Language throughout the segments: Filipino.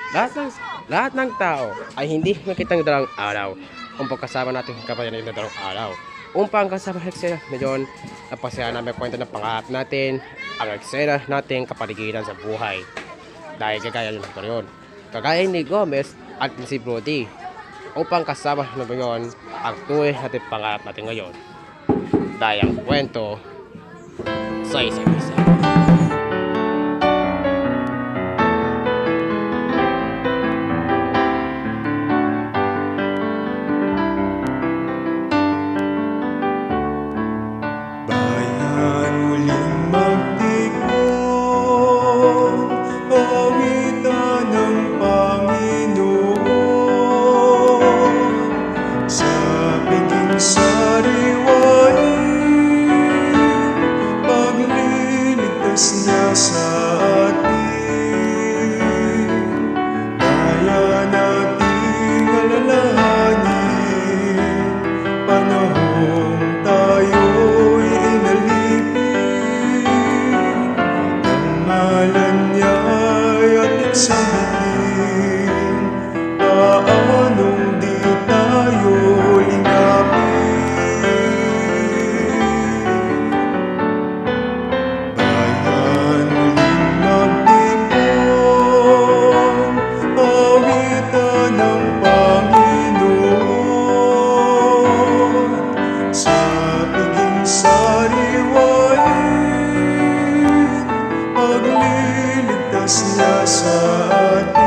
Lahat ng, lahat ng tao ay hindi makitang dalang araw. Upang kasama natin kapatid na dalang araw. Upang kasama eksena ngayon, napasaya namin kwento ng pangarap natin, ang eksena natin kapaligiran sa buhay. Dahil kagaya yung yun. Kagaya ni Gomez at ni si Brody. Upang kasama namin ngayon ang tunay natin pangarap natin ngayon. Dahil ang kwento sa isa't isa. Bayan muling magtipon, pawitan ng Panginoon. Sa piging sariwain, pagliligtas niya sa atin. Bayan nating alalahanin, panahong tayo'y inalipin. Ang ngalan niya'y ating sambitin, paanong di tayo lingapin. Bayan muling magtipon, pawitan ng Panginoon. Sa piging sariwain, pagliligtas niya sa atin.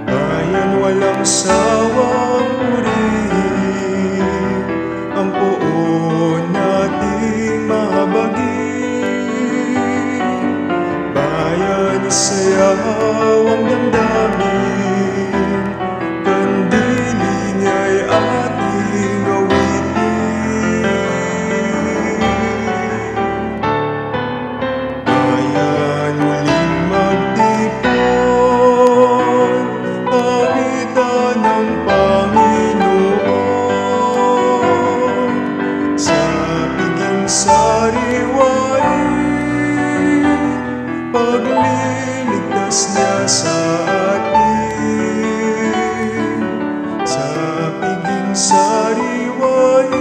Bayan walang sawang purihin, ang poon nating mahabagin. Bayan isayaw ang damdamin, kandili niya'y ating awitin. Bayan muling magtipon, pawitan ng Panginoon. Sa piging sariwain, pagliligtas niya sa atin. Sa piging sariwain,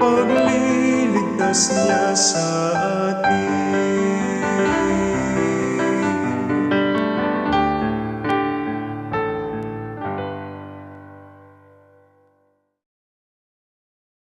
pagliligtas niya sa atin.